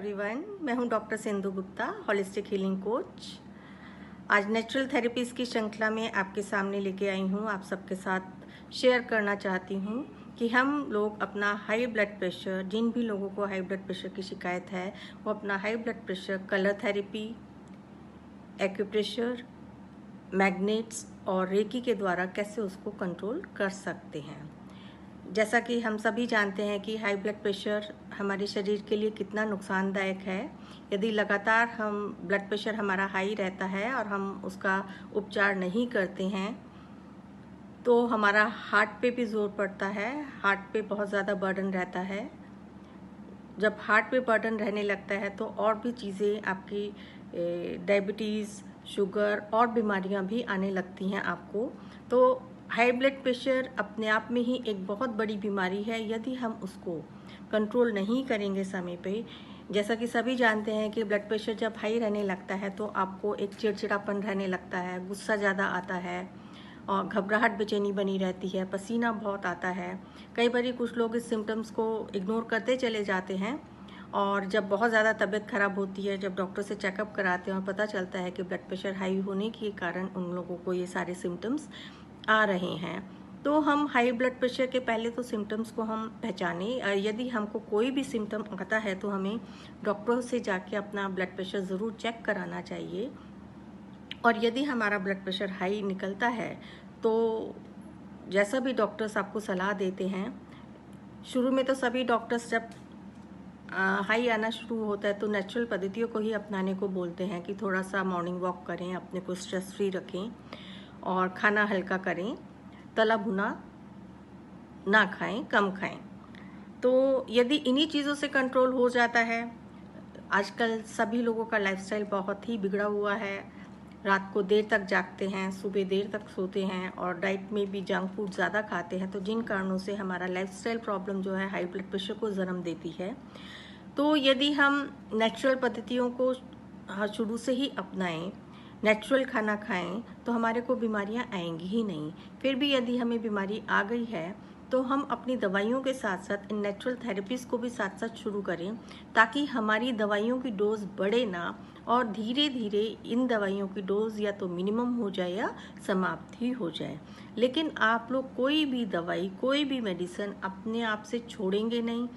Everyone, मैं हूं doctor Sindhu Gupta, holistic healing coach. आज नेचुरल थेरेपीज की श्रृंखला में आपके सामने लेके आई हूं। आप सबके साथ शेयर करना चाहती हूं कि हम लोग अपना हाई ब्लड प्रेशर, जिन भी लोगों को हाई ब्लड प्रेशर की शिकायत है, वो अपना high blood pressure colour therapy, acupressure, magnets और रेकी के द्वारा कैसे उसको कंट्रोल कर सकते हैं। जैसा कि हम सभी जानते हैं कि हाई ब्लड प्रेशर हमारे शरीर के लिए कितना नुकसानदायक है। यदि लगातार हम ब्लड प्रेशर हमारा हाई रहता है और हम उसका उपचार नहीं करते हैं तो हमारा हार्ट पे भी जोर पड़ता है, हार्ट पे बहुत ज़्यादा बर्डन रहता है। जब हार्ट पे बर्डन रहने लगता है तो और भी चीज़ें आपकी डायबिटीज़, शुगर और बीमारियां भी आने लगती हैं आपको। तो हाई ब्लड प्रेशर अपने आप में ही एक बहुत बड़ी बीमारी है। यदि हम उसको कंट्रोल नहीं करेंगे समय पे, जैसा कि सभी जानते हैं कि ब्लड प्रेशर जब हाई रहने लगता है तो आपको एक चिड़चिड़ापन रहने लगता है, गुस्सा ज़्यादा आता है और घबराहट, बेचैनी बनी रहती है, पसीना बहुत आता है। कई बार कुछ लोग इस सिम्टम्स को इग्नोर करते चले जाते हैं और जब बहुत ज़्यादा तबीयत ख़राब होती है, जब डॉक्टर से चेकअप कराते हैं और पता चलता है कि ब्लड प्रेशर हाई होने के कारण उन लोगों को ये सारे सिम्टम्स आ रहे हैं। तो हम हाई ब्लड प्रेशर के पहले तो सिम्टम्स को हम पहचानें। यदि हमको कोई भी सिम्टम आता है तो हमें डॉक्टर से जाके अपना ब्लड प्रेशर ज़रूर चेक कराना चाहिए। और यदि हमारा ब्लड प्रेशर हाई निकलता है तो जैसा भी डॉक्टर्स आपको सलाह देते हैं, शुरू में तो सभी डॉक्टर्स जब हाई आना शुरू होता है तो नेचुरल पद्धतियों को ही अपनाने को बोलते हैं कि थोड़ा सा मॉर्निंग वॉक करें, अपने को स्ट्रेस फ्री रखें और खाना हल्का करें, तला भुना ना खाएं, कम खाएं। तो यदि इन्हीं चीज़ों से कंट्रोल हो जाता है, आजकल सभी लोगों का लाइफस्टाइल बहुत ही बिगड़ा हुआ है। रात को देर तक जागते हैं, सुबह देर तक सोते हैं और डाइट में भी जंक फूड ज़्यादा खाते हैं, तो जिन कारणों से हमारा लाइफस्टाइल प्रॉब्लम जो है हाई ब्लड प्रेशर को जन्म देती है। तो यदि हम नेचुरल पद्धतियों को शुरू से ही अपनाएं, नेचुरल खाना खाएं, तो हमारे को बीमारियां आएंगी ही नहीं। फिर भी यदि हमें बीमारी आ गई है तो हम अपनी दवाइयों के साथ साथ इन नेचुरल थेरेपीज़ को भी साथ साथ शुरू करें, ताकि हमारी दवाइयों की डोज बढ़े ना और धीरे धीरे इन दवाइयों की डोज या तो मिनिमम हो जाए या समाप्त ही हो जाए। लेकिन आप लोग कोई भी दवाई, कोई भी मेडिसिन अपने आप से छोड़ेंगे नहीं।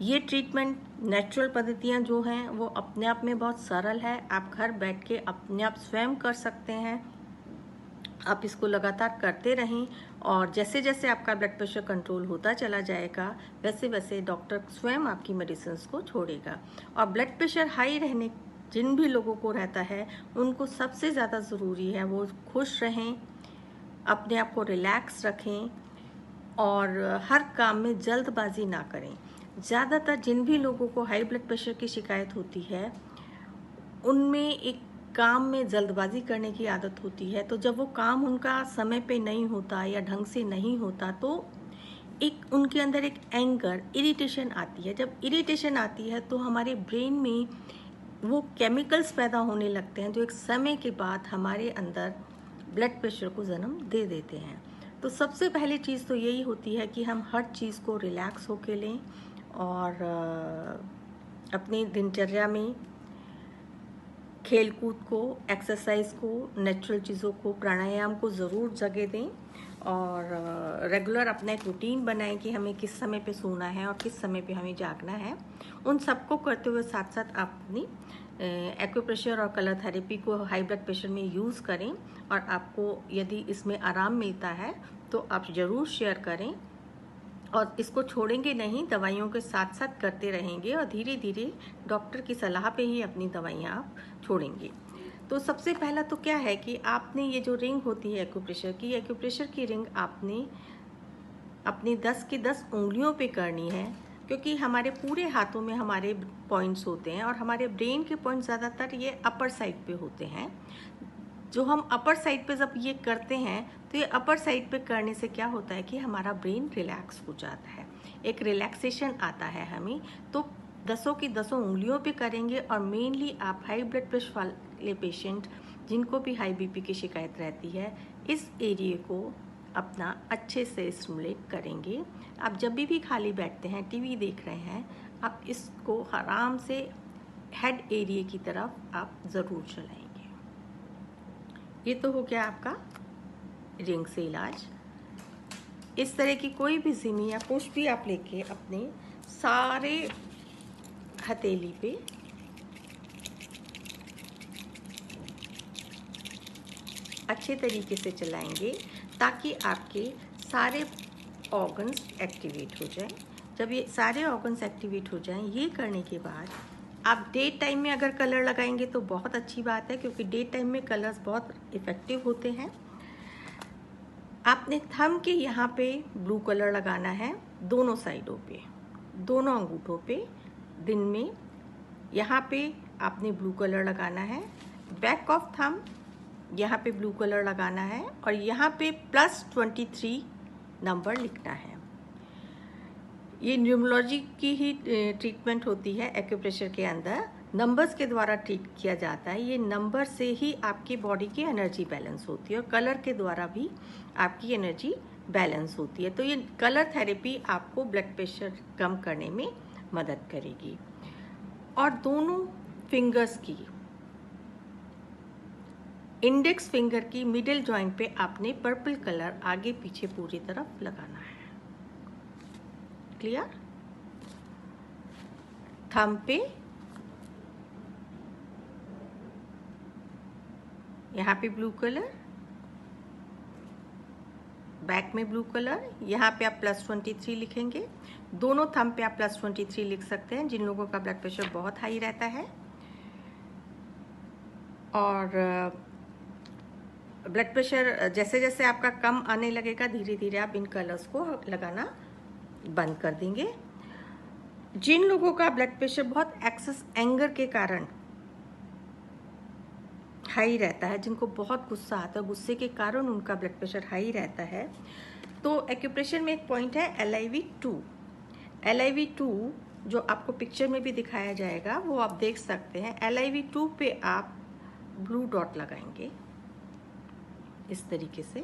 ये ट्रीटमेंट, नेचुरल पद्धतियाँ जो हैं वो अपने आप में बहुत सरल है। आप घर बैठ के अपने आप स्वयं कर सकते हैं। आप इसको लगातार करते रहें और जैसे जैसे आपका ब्लड प्रेशर कंट्रोल होता चला जाएगा वैसे वैसे डॉक्टर स्वयं आपकी मेडिसिन को छोड़ेगा। और ब्लड प्रेशर हाई रहने जिन भी लोगों को रहता है उनको सबसे ज़्यादा ज़रूरी है वो खुश रहें, अपने आप को रिलैक्स रखें और हर काम में जल्दबाजी ना करें। ज़्यादातर जिन भी लोगों को हाई ब्लड प्रेशर की शिकायत होती है उनमें एक काम में जल्दबाजी करने की आदत होती है। तो जब वो काम उनका समय पे नहीं होता या ढंग से नहीं होता तो एक उनके अंदर एक एंगर, इरिटेशन आती है। जब इरिटेशन आती है तो हमारे ब्रेन में वो केमिकल्स पैदा होने लगते हैं जो एक समय के बाद हमारे अंदर ब्लड प्रेशर को जन्म दे देते हैं। तो सबसे पहली चीज़ तो यही होती है कि हम हर चीज़ को रिलैक्स होके लें और अपनी दिनचर्या में खेल कूद को, एक्सरसाइज को, नेचुरल चीज़ों को, प्राणायाम को ज़रूर जगह दें और रेगुलर अपना एक रूटीन बनाएं कि हमें किस समय पे सोना है और किस समय पे हमें जागना है। उन सबको करते हुए साथ साथ आप अपनी एक्यूप्रेशर और कलर थेरेपी को हाई ब्लड प्रेशर में यूज़ करें और आपको यदि इसमें आराम मिलता है तो आप ज़रूर शेयर करें और इसको छोड़ेंगे नहीं, दवाइयों के साथ साथ करते रहेंगे और धीरे धीरे डॉक्टर की सलाह पे ही अपनी दवाइयाँ आप छोड़ेंगे। तो सबसे पहला तो क्या है कि आपने ये जो रिंग होती है एक्यूप्रेशर की रिंग आपने अपनी 10 की 10 उंगलियों पे करनी है, क्योंकि हमारे पूरे हाथों में हमारे पॉइंट्स होते हैं और हमारे ब्रेन के पॉइंट ज़्यादातर ये अपर साइड पे होते हैं। जो हम अपर साइड पे जब ये करते हैं तो ये अपर साइड पे करने से क्या होता है कि हमारा ब्रेन रिलैक्स हो जाता है, एक रिलैक्सेशन आता है हमें। तो 10 की 10 उंगलियों पे करेंगे और मेनली आप हाई ब्लड प्रेशर वाले पेशेंट जिनको भी हाई बीपी की शिकायत रहती है इस एरिए को अपना अच्छे से स्टिमुलेट करेंगे। आप जब भी खाली बैठते हैं, टीवी देख रहे हैं, आप इसको आराम से हेड एरिया की तरफ आप ज़रूर चलाएंगे। ये तो हो गया आपका रिंग से इलाज। इस तरह की कोई भी सिमी या कुछ भी आप लेके अपने सारे हथेली पे अच्छे तरीके से चलाएंगे ताकि आपके सारे ऑर्गन्स एक्टिवेट हो जाएं। जब ये सारे ऑर्गन्स एक्टिवेट हो जाएं, ये करने के बाद आप डे टाइम में अगर कलर लगाएंगे तो बहुत अच्छी बात है, क्योंकि डे टाइम में कलर्स बहुत इफ़ेक्टिव होते हैं। आपने थंब के यहाँ पे ब्लू कलर लगाना है, दोनों साइडों पे, दोनों अंगूठों पे दिन में। यहाँ पे आपने ब्लू कलर लगाना है, बैक ऑफ थंब यहाँ पे ब्लू कलर लगाना है और यहाँ पे +23 नंबर लिखना है। ये न्यूमरोलॉजी की ही ट्रीटमेंट होती है। एक्यूप्रेशर के अंदर नंबर्स के द्वारा ट्रीट किया जाता है। ये नंबर से ही आपकी बॉडी की एनर्जी बैलेंस होती है और कलर के द्वारा भी आपकी एनर्जी बैलेंस होती है। तो ये कलर थेरेपी आपको ब्लड प्रेशर कम करने में मदद करेगी। और दोनों फिंगर्स की, इंडेक्स फिंगर की मिडिल जॉइंट पे आपने पर्पल कलर आगे पीछे पूरी तरफ लगाना है। क्लियर? थंब पे यहाँ पे ब्लू कलर, बैक में ब्लू कलर, यहाँ पे आप +23 लिखेंगे। दोनों थंब पे आप +23 लिख सकते हैं जिन लोगों का ब्लड प्रेशर बहुत हाई रहता है। और ब्लड प्रेशर जैसे जैसे आपका कम आने लगेगा, धीरे धीरे आप इन कलर्स को लगाना बंद कर देंगे। जिन लोगों का ब्लड प्रेशर बहुत एक्सेस एंगर के कारण हाई रहता है, जिनको बहुत गुस्सा आता है, गुस्से के कारण उनका ब्लड प्रेशर हाई रहता है, तो एक्यूप्रेशर में एक पॉइंट है LIV2। LIV2 जो आपको पिक्चर में भी दिखाया जाएगा वो आप देख सकते हैं। LIV2 पे आप ब्लू डॉट लगाएंगे इस तरीके से,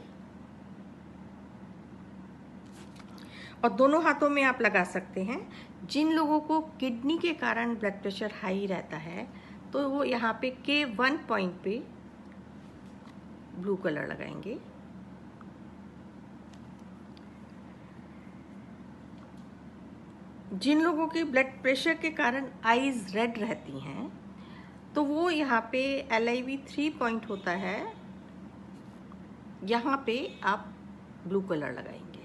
और दोनों हाथों में आप लगा सकते हैं। जिन लोगों को किडनी के कारण ब्लड प्रेशर हाई रहता है तो वो यहाँ पे K1 पॉइंट पे ब्लू कलर लगाएंगे। जिन लोगों के ब्लड प्रेशर के कारण आईज रेड रहती हैं तो वो यहाँ पे LIV3 पॉइंट होता है, यहाँ पे आप ब्लू कलर लगाएंगे।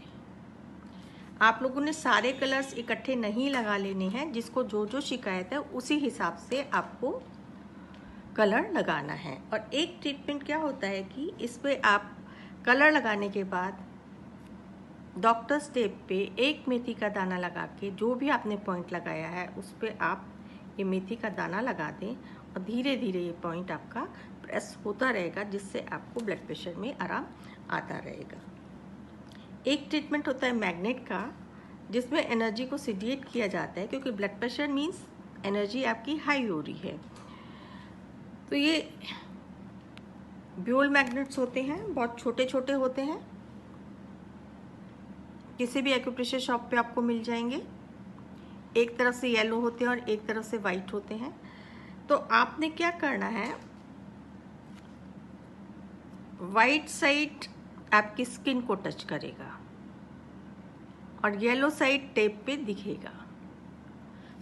आप लोगों ने सारे कलर्स इकट्ठे नहीं लगा लेने हैं, जिसको जो जो शिकायत है उसी हिसाब से आपको कलर लगाना है। और एक ट्रीटमेंट क्या होता है कि इस पे आप कलर लगाने के बाद डॉक्टर्स टेप पे एक मेथी का दाना लगा के जो भी आपने पॉइंट लगाया है उस पे आप ये मेथी का दाना लगा दें और धीरे धीरे ये पॉइंट आपका प्रेस होता रहेगा, जिससे आपको ब्लड प्रेशर में आराम आता रहेगा। एक ट्रीटमेंट होता है मैग्नेट का, जिसमें एनर्जी को सीडिएट किया जाता है, क्योंकि ब्लड प्रेशर मीन्स एनर्जी आपकी हाई हो रही है। तो ये ब्यूल मैग्नेट्स होते हैं, बहुत छोटे छोटे होते हैं, किसी भी एक्यूप्रेशर शॉप पे आपको मिल जाएंगे। एक तरफ से येलो होते हैं और एक तरफ से वाइट होते हैं। तो आपने क्या करना है, वाइट साइड आपकी स्किन को टच करेगा और येलो साइड टेप पे दिखेगा।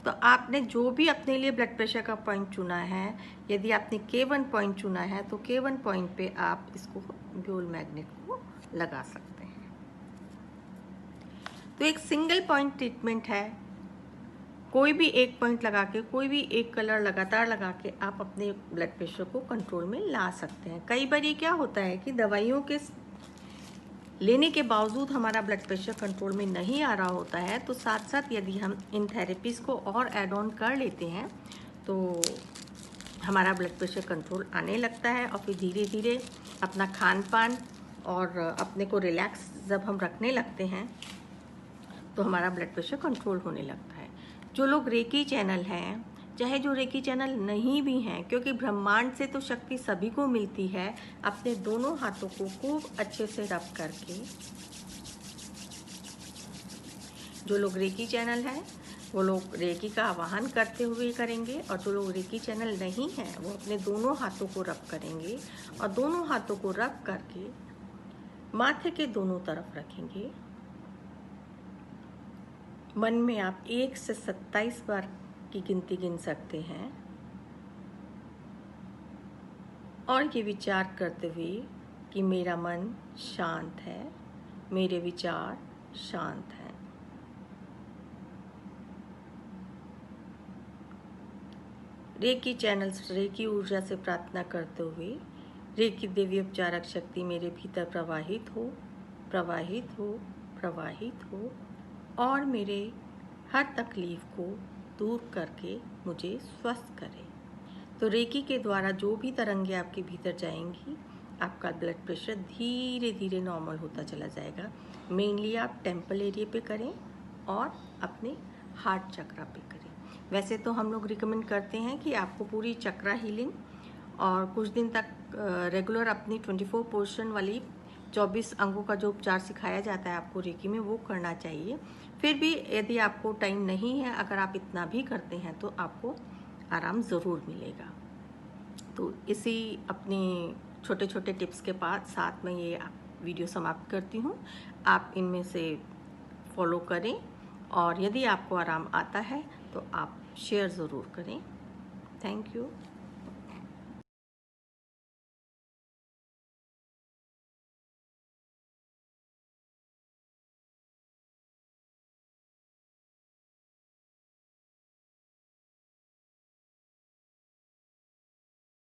तो आपने जो भी अपने लिए ब्लड प्रेशर का पॉइंट चुना है, यदि आपने K1 पॉइंट चुना है तो K1 पॉइंट पे आप इसको ब्यूल मैग्नेट को लगा सकते हैं। तो एक सिंगल पॉइंट ट्रीटमेंट है। कोई भी एक पॉइंट लगा के, कोई भी एक कलर लगातार लगा के आप अपने ब्लड प्रेशर को कंट्रोल में ला सकते हैं। कई बार ये क्या होता है कि दवाइयों के लेने के बावजूद हमारा ब्लड प्रेशर कंट्रोल में नहीं आ रहा होता है, तो साथ साथ यदि हम इन थेरेपीज़ को और ऐड ऑन कर लेते हैं तो हमारा ब्लड प्रेशर कंट्रोल आने लगता है। और फिर धीरे धीरे अपना खान पान और अपने को रिलैक्स जब हम रखने लगते हैं तो हमारा ब्लड प्रेशर कंट्रोल होने लगता है। जो लोग रेकी चैनल हैं, चाहे जो रेकी चैनल नहीं भी हैं, क्योंकि ब्रह्मांड से तो शक्ति सभी को मिलती है, अपने दोनों हाथों को खूब अच्छे से रब करके, जो लोग रेकी चैनल हैं वो लोग रेकी का आवाहन करते हुए करेंगे, और जो लोग रेकी चैनल नहीं हैं वो अपने दोनों हाथों को रब करेंगे और दोनों हाथों को रब करके माथे के दोनों तरफ रखेंगे। मन में आप 1 से 27 बार की गिनती गिन सकते हैं और ये विचार करते हुए कि मेरा मन शांत है, मेरे विचार शांत हैं। रेकी चैनल्स रेकी ऊर्जा से प्रार्थना करते हुए रेकी देवी उपचारक शक्ति मेरे भीतर प्रवाहित हो, प्रवाहित हो, प्रवाहित हो और मेरे हर तकलीफ को दूर करके मुझे स्वस्थ करे। तो रेकी के द्वारा जो भी तरंगे आपके भीतर जाएंगी, आपका ब्लड प्रेशर धीरे धीरे नॉर्मल होता चला जाएगा। मेनली आप टेम्पल एरिया पे करें और अपने हार्ट चक्रा पे करें। वैसे तो हम लोग रिकमेंड करते हैं कि आपको पूरी चक्रा हीलिंग और कुछ दिन तक रेगुलर अपनी 24 पोर्शन वाली 24 अंगों का जो उपचार सिखाया जाता है आपको रेकी में, वो करना चाहिए। फिर भी यदि आपको टाइम नहीं है, अगर आप इतना भी करते हैं तो आपको आराम ज़रूर मिलेगा। तो इसी अपने छोटे छोटे टिप्स के साथ मैं ये वीडियो समाप्त करती हूँ। आप इनमें से फॉलो करें और यदि आपको आराम आता है तो आप शेयर ज़रूर करें। Thank you.